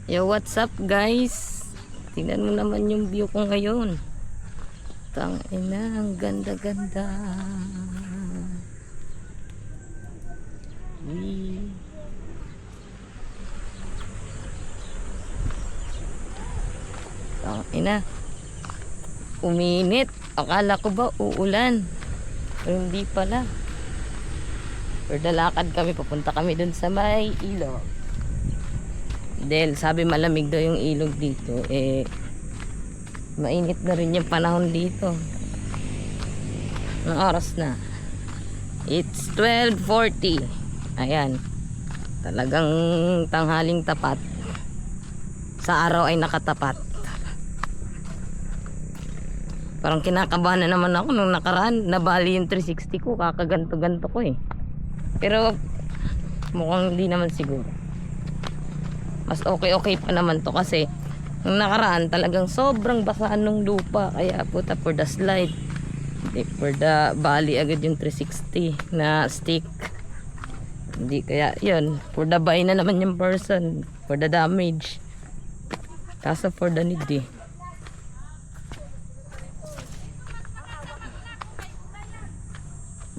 Yo, what's up guys? Tingnan mo naman yung view ko ngayon. Tangina, ang ganda-ganda. Tangina. Uminit. Akala ko ba uulan? Pero hindi pala. Pero dalakad kami, papunta kami dun sa may ilog. Dahil sabi malamig daw yung ilog dito, mainit na rin yung panahon dito. Anong oras na? It's 12:40. Ayan. Talagang tanghaling tapat. Sa araw ay nakatapat. Parang kinakabahan na naman ako nung nakaraan. Nabali yung 360 ko. Kakaganto-ganto ko eh. Pero mukhang hindi naman siguro. Mas okay pa naman to kasi nung nakaraan talagang sobrang basaan ng lupa. Kaya puta, for the slide, for the bali agad yung 360 na stick. Hindi, kaya yun, for the buy na naman yung person, for the damage. Kaso for the need eh.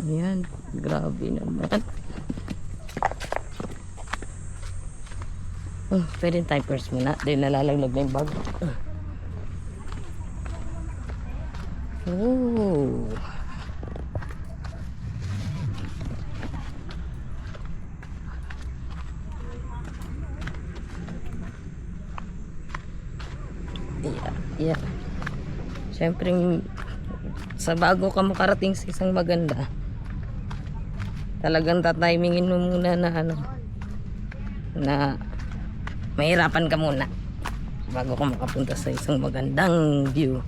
Ayan, grabe naman. Pwede tayo first muna. Dahil nalalaglag na yung bag. Oh. Yeah. Siyempre, sa bago ka makarating sa isang maganda, talagang tatimingin mo muna na na mahirapan ka muna bago ka makapunta sa isang magandang view.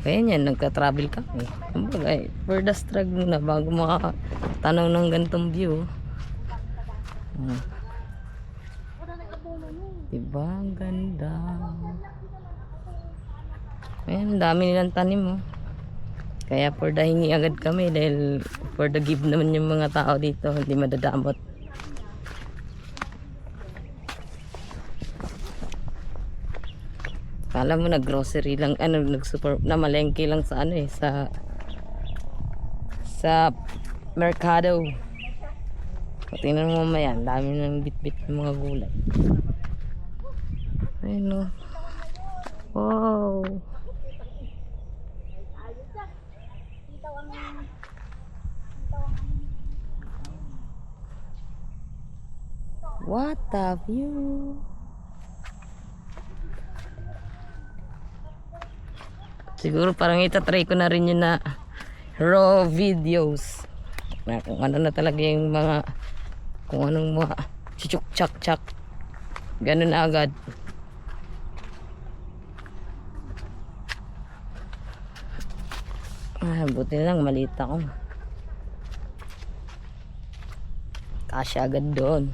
Kaya yan, nagka-travel kami. Kumbaga, for the struggle muna bago makatanaw ng gantong view. Diba? Ang ganda. Ayan, dami nilang tanim oh. Kaya for the hingi agad kami dahil for the give naman yung mga tao dito, hindi madadamot. Kala mo nag-grocery lang, nag-super na malengke lang sa sa merkado. Tingnan mo mamaya, dami ng bit-bit ng mga gulay. Ayun no. Wow. What a view. Siguro parang itatry ko na rin yun na raw videos. Na kung ano na talaga yung mga, kung anong mga chuchuk-chak-chak. Ganun na agad. Buti na lang maliit ako. Kasya agad doon.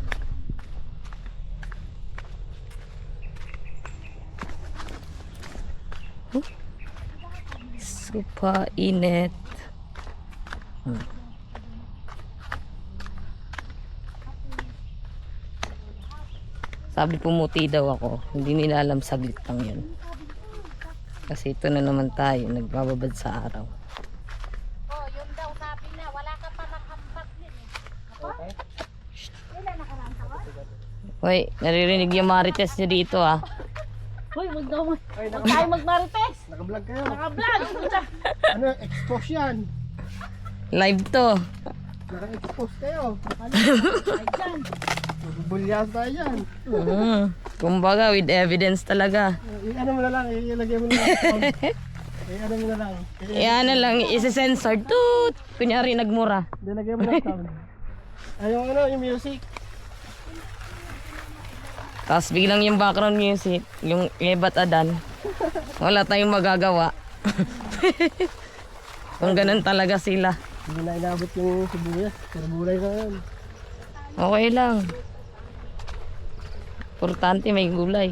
Super init. Sabi pumuti daw ako. Hindi nila alam, saglit lang yun. Kasi ito na naman tayo, nagbababad sa araw. Oh, yun daw sabi na, wala ka pa nakambak din eh. Okay? Ilan nakaraan ka? Hoy, naririnig yung marites nyo dito ah. Hoy, wag daw mo. Huwag tayo magmarites. Naka-vlog kayo. Naka-vlog. Ano, expose yan. Live to. Naka-expose kayo. Ay, dyan. Bulyas tayo yan. Kumbaga, with evidence talaga. Ano mo na lang, ilagay mo na lang. Ano mo na lang. Yan na lang, isi-sensor. Toot! Kunyari, nagmura. Ilagay mo na lang. Ay, yung music. Tapos biglang yung background music, yung Lebat Adan. Wala tayong magagawa. Kung ganun talaga sila. Hindi na inabot yung sibuyas. Pero bulay na yan. Okay lang. Importante may gulay.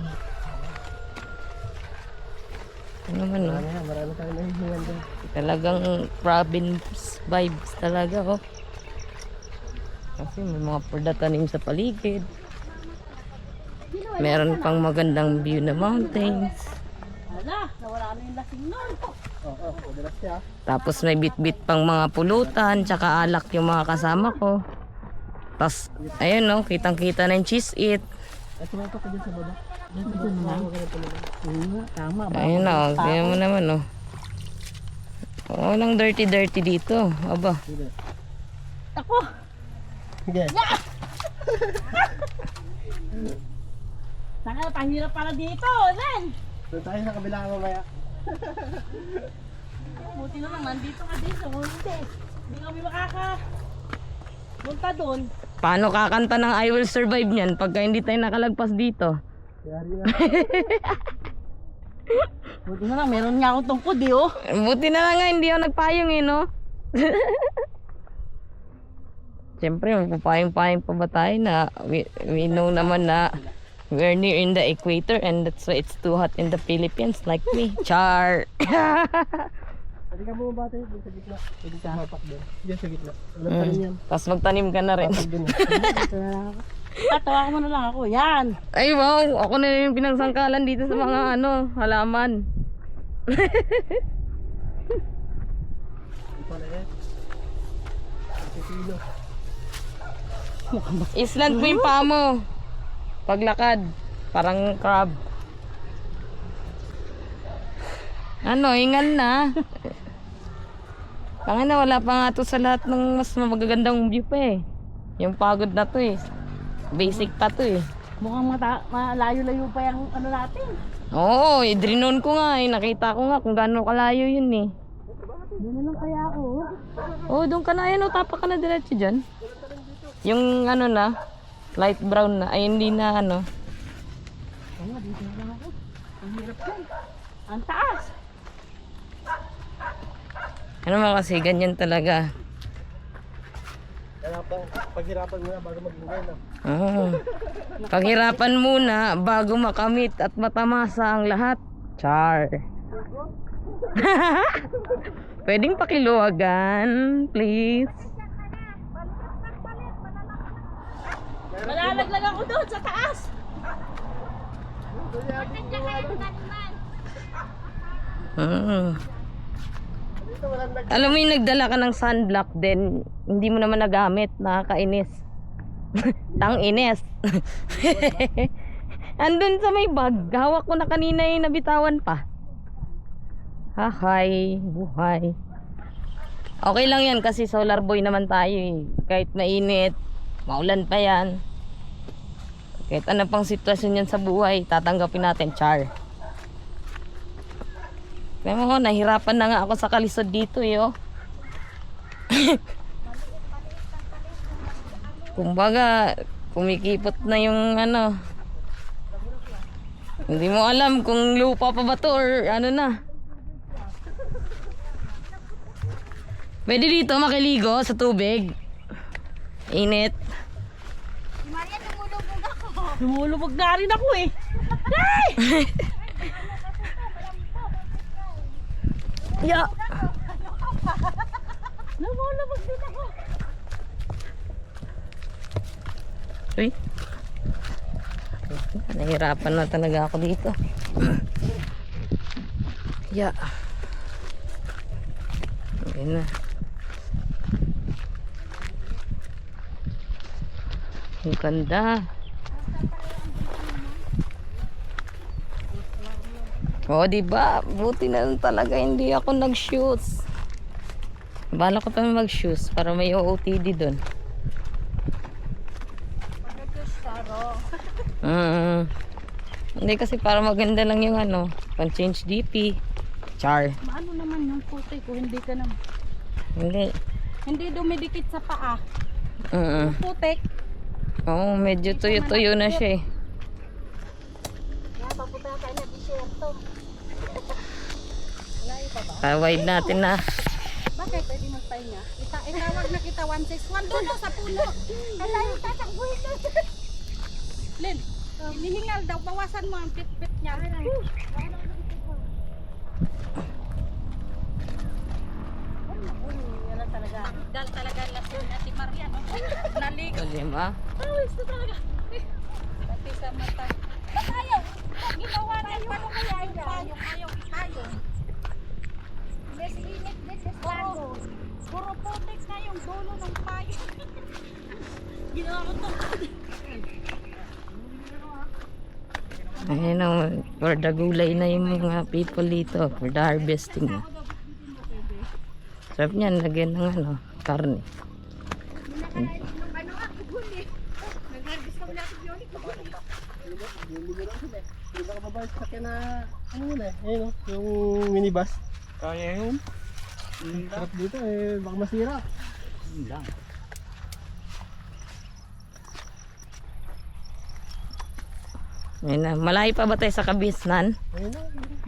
Ano naman no? Marami tayong nahihingan dyan. Talagang province vibes talaga oh. Kasi may mga pardatanim sa paligid. Meron pang magandang view na mountains. Ala, nawala na yung lasing nun. Oo, madalas siya. Tapos may bit-bit pang mga pulutan, tsaka alak yung mga kasama ko. Tapos, ayun no, kitang-kita na yung cheese it. Ay, sumapak ka dyan sa baba. Dito naman. Tama. Ayun na, kaya mo naman no. Walang dirty-dirty dito. Aba. Sige. Ako! Sige. Saka, pahirap para dito, Len! Doon tayo sa kabila mamaya. Buti na naman, dito ka din sa hindi. Hindi kami punta doon. Paano kakanta ng I Will Survive niyan pagka hindi tayo nakalagpas dito? Yari na. Buti na lang, meron nga akong tungkod eh, oh. Buti na lang nga hindi ako nagpayong eh, no? Siyempre, magpapayong-payong pa ba tayo na we know naman na we're near in the equator and that's why it's too hot in the Philippines like me. Char! Pwede ka bumaba tayo doon sa gitna. Pwede ka mapak doon. Diyan sa gitna. Alam pa rin yan. Tapos magtanim ka na rin. Pag doon. Tawa ko na lang ako, yan. Ay wow, ako na yung pinagsangkalan dito sa mga halaman. Ito na yan. Sisilo. Island mo yung paa mo. Paglakad. Parang crab. Ano, ingal na. Pangina, wala pa nga to sa lahat ng mas magagandang view pa eh. Yung pagod na to eh. Basic pa to eh. Mukhang malayo-layo pa yung ano natin. Oo, drinon ko nga eh. Nakita ko nga kung gaano kalayo yun eh. Doon na lang kaya ako. Oo, doon ka na. Ayan o, tapak ka na diretso dyan. Yung na, light brown na. Ay, hindi na Oo nga, dito na lang ako. Ang hirap yan. Ang taas. Ano mo kasi, ganyan talaga. Kaya paghirapan mo na bago maging gano'n. Oo. Paghirapan muna bago makamit at matamasa ang lahat. Char. Pwedeng pakiluwagan, please. Malalaglag ako doon sa taas. Alam mo yung nagdala ka ng sunblock din, hindi mo naman nagamit, nakakainis. Tang-inis. Andun sa may bag, hawak ko na kanina yung nabitawan pa. Hahay, buhay. Okay lang yan kasi solar boy naman tayo eh. Kahit mainit, maulan pa yan. Kahit ano pang sitwasyon yan sa buhay, tatanggapin natin, char. Kaya mo, nahirapan na nga ako sa kalisod dito eh, oh. Kumbaga, kumikipot na yung hindi mo alam kung lupa pa ba to or ano na. Pwede dito makiligo sa tubig. Init. Maria, lumulubog ako. Lumulubog na rin ako eh. Ay! Ya. Lumulubog din ako. Uy. Nahirapan na talaga ako dito. Ya. Okay na. Ang ganda. O, diba? Buti na lang talaga hindi ako nag-shoes. Bala ko pa mag-shoes para may OOTD doon. Hindi kasi para maganda lang yung pang-change DP. Char. Maano naman yung puti ko, hindi ka naman. Hindi. Hindi dumidikit sa paa. Mm. Putik. Oo, medyo tuyo-tuyo na siya eh. Kaya papunta tayo na disyerto. Kawide natin na. Bakit pwede magpahinga? Itawag na kita 161 doon sa puno. Kalayo tatakbuhin doon. Len, hinihingal daw. Bawasan mo ang pit-pit niya. Dal talaga lason at si Maria. Naligo. Diba? Pawis na talaga. Pati sa mata. Ayun o, for the gulay na yung mga people dito. For the harvesting. Sarap niyan, lagyan ng ano, karne. Yung nakababa sa sakyan na, ano yun eh, ayun o, yung minibus. Kaya yun. Sarap dito eh, baka masira. Yun lang. Ayun na, malayo pa ba tayo sa Kabisnan? Ayun na.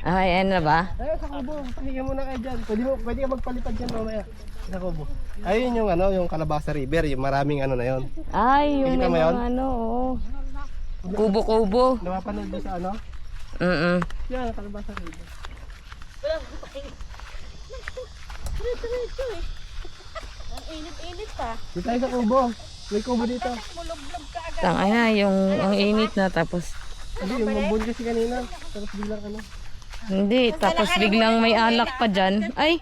Ay, ayun na ba? Ay, sa kubo, pahinga muna kayo dyan. Pwede ka magpalipad dyan mamaya. Sa kubo. Ayun yung ano, yung Calabasa River, yung maraming ano na yun. Ay, yung Nakita may mo yun? mga ano, oo. Kubo-kubo. Napapanood doon sa ano? Yan, Calabasa River. Ang init-init pa. Dito tayo sa kubo. May kubo dito. Mulog-log ka agad. Tangay na, yung ang init na tapos Hindi, yung mambun kasi kanina. Tapos bilang ano. hindi, tapos biglang may alak pa dyan. Ay,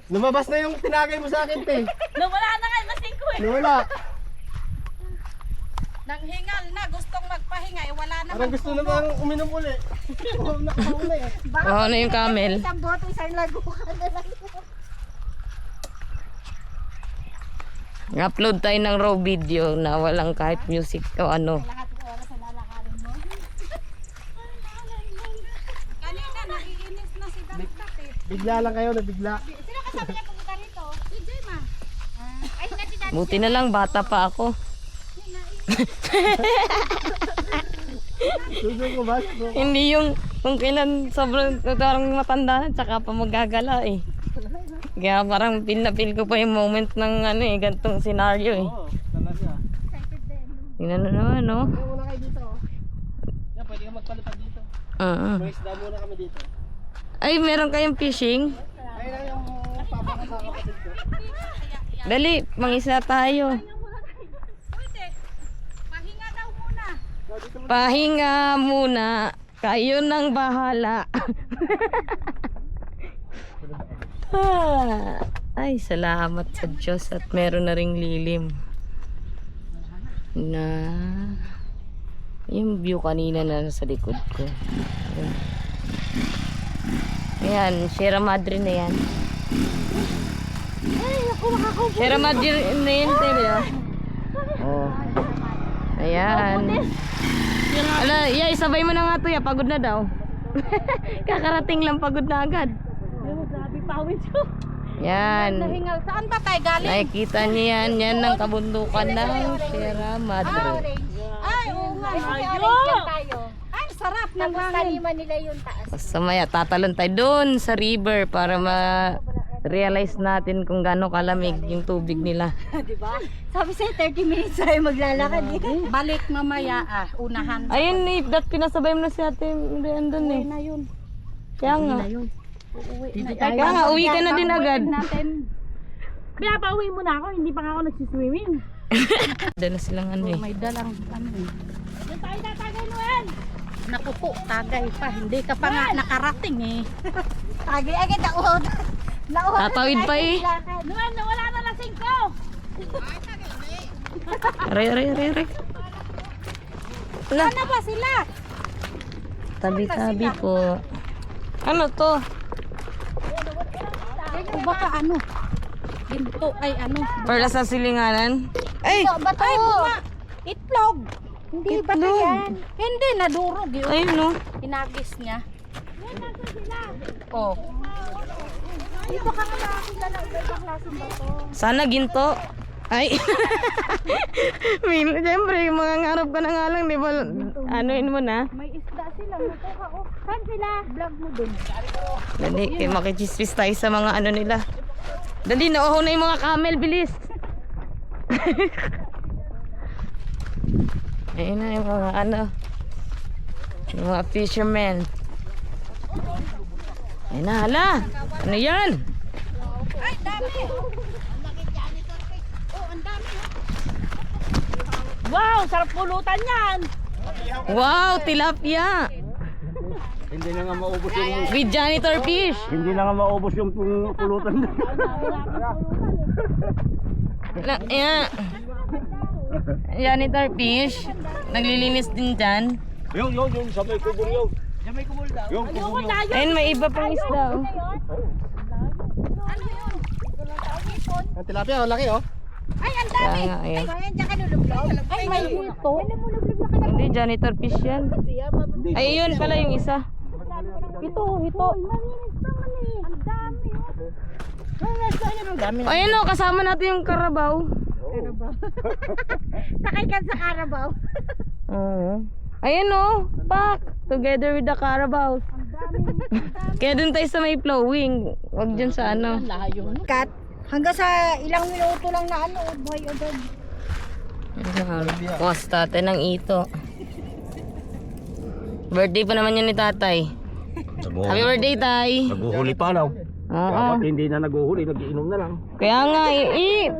Lumabas na yung tinagay mo sa akin, te. Nawala na nga, lasing ko eh. Wala. Nanghingal na, gustong magpahinga eh, wala na. Parang gusto na bang uminom uli. Oo, nakauna eh. oh, ano yung camel? Isang boto, isang lago ka na lang. Upload tayo ng raw video na walang kahit music o ano. Lahat ng oras na lalakarin mo. Kanina, naiinis na si Dangkat eh. Bigla lang kayo, nabigla. Sino kasama niya pumunta rito? Si Jema. Ay, hindi dati. Buti na lang, bata pa ako. Susunod ko ba? Hindi yung kung kailan sobrang parang matanda na, tsaka pa magagala eh. Kaya parang feel na feel ko pa yung moment ng ano eh, gantong senaryo eh. Oo, talaga. Tingnan na naman, no? Kaya muna kayo dito. Yan, pwede ka magpalipad dito. May isda muna kami dito. Ay, meron kayong fishing? Ayun lang yung papa ko sa kapatid ko. Dali, mangisda tayo. Pwede. Pahinga daw muna. Pahinga muna. Kayo nang bahala. Ay, salamat sa Diyos at meron na ring lilim. Na yung view kanina na nasa likod ko. Ayan, Sierra Madre na yan. Sierra Madre na yan, tayo. Oh. Ayan. Ala, yeah, isabay mo na nga to, ya. Pagod na daw. Kakarating lang, pagod na agad. Grabe, pawis ko. Yan. Nahingal. Saan ba tayo galing? Nakikita niyo yan. Yan ang kabundukan ng Sierra Madre. Ay, oo nga. Ayun! Ay, sarap ng hangin. nila yung taas. Basta maya, tatalon tayo doon sa river para ma-realize natin kung gaano kalamig yung tubig nila. Diba? Sabi sa'yo, 30 minutes tayo maglalakad eh. Balik mamaya unahan. Ayun eh, dat pinasabay mo na si ate Rian doon eh. na yun. Kaya nga. Uuwi na. Kaya nga, uwi ka na din agad. Kaya pa uwi mo na ako, hindi pa nga ako nagsiswimming. Dala silang ano eh. May dalang ano eh. Doon tayo tatagay Noel! Naku po, tagay pa. Hindi ka pa nga nakarating eh. Tagay agad nakuhod. Tatawid pa eh. Noel, nawala na na 5! Aray. Wala. Ano ba sila? Tabi-tabi po. Ano to? O baka ano? Ginto ay ano? Perla sa silinganan? Ay! Bato! Ay, bunga! Itlog! Hindi ba Itlog. yan? Hindi, nadurog yun. Ayun no. Pinagis niya. Oh. Dito ka nga nakakita ng ibang klaseng bato. Sana ginto. Ay. Siyempre, mga ngarap ka na nga lang, di ba? Anuin mo na. May isda sila. Nakuha ko. Saan sila? Vlog mo dun. Dali, kaya makichismis tayo sa mga ano nila. Dali, nauho na yung mga camel, bilis. Ayun na yung mga ano. Yung mga fishermen. Ayun na, hala. Ano yan? Ay, dami! Oh, ang dami. Wow, sarap pulutan yan! Wow, tilapia. Hindi na nga maubos yung With janitor fish. hindi na nga maubos yung pulutan. Yeah. Janitor Fish. Naglilinis din dyan. Yung, sa may kubol yun. Sa may kubol daw. Yung kubol yun. Ayun, may iba pang isda. Oh. Ano yun? Ang tilapia, ang laki oh. Ay, ang dami. Kaya nga, ayun. Ay, diyan ka nulublob. Ay, may hito. Hindi, janitor fish yan. Ay, yun pala yung isa. Ito. Malinis naman eh. Ang dami. Ang dami. Ayun o, kasama natin yung karabaw. Sakay ka sa Carabao. Ayun o, pak. Together with the carabaws. Kaya dun tayo sa may flowing. Huwag dyan sa ano. Kat, hanggang sa ilang minuto lang na ano, buhay agad. Kuwas tatay ng ito. Birthday pa naman yun ni tatay. Happy birthday, tay. Naguhuli pa daw. Oo. Dapat hindi na naguhuli, nagiinom na lang. Kaya nga,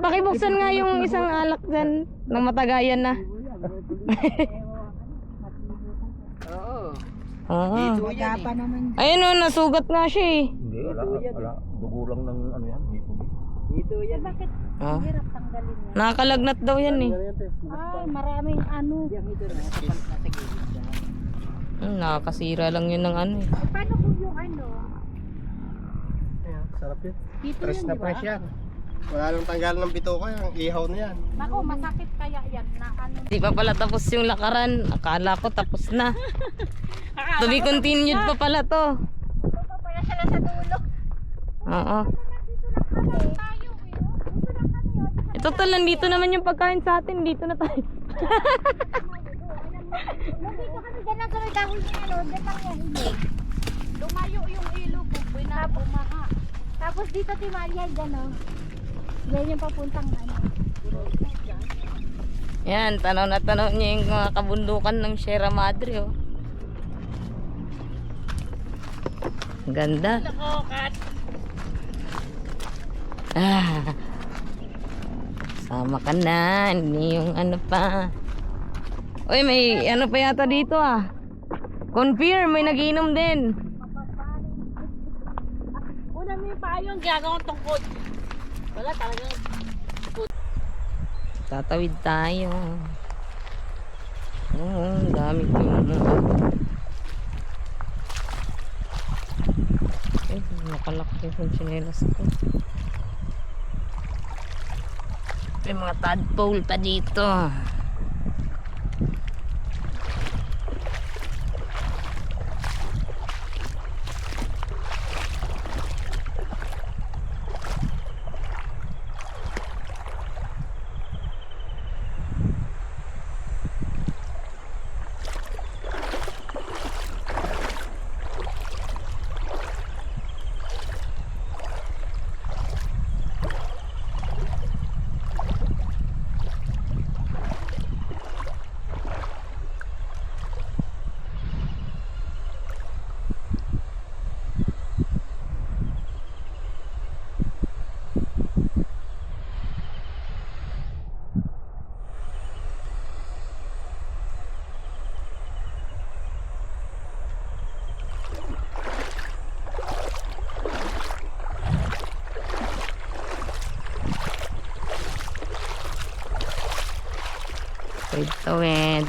pakibuksan nga yung isang alak dyan. Nang matagayan na. Oo. Wala pa naman. Ayun o, nasugat nga siya eh. Hindi, wala. Dugo lang ng ano yan. Bakit Oh. hirap tanggalin yan? Nakakalagnat daw yan eh. Ay, maraming ano. Nakakasira lang yun ng ano eh. Paano kung yung ano? Ayan, sarap yun. Dito Fresh yun, na di ba? fresh yan. Wala nang tanggalan ng bituka, yung ihaw na yan. Nako, masakit kaya yan na ano. Di pa pala tapos yung lakaran. Akala ko tapos na. To be continued pa pala to. Ito pa sila sa dulo. Oo. Tayo eh. Dito lang kami oh. Ito to lang, dito naman yung pagkain sa atin. Dito na tayo. Nandito kami dyan lang kami dahil yung ano. Dyan lang yung ilog. Lumayo yung ilog. Bumaha. Tapos dito si Maria dyan oh. Yan yung papuntang ano. Yan, tanaw na tanaw niya yung mga kabundukan ng Sierra Madre oh. Ganda. Ah. Sama ka na. Hindi yung ano pa. Uy, may ano pa yata dito ah. Confirm, may nagiinom din. Una mo yung payong gagawang tungkod. Wala talagang. Tatawid tayo. Oo, ang dami ko yung ay, nakalaki yung sinelas ko. May mga tadpole pa dito. Tawid.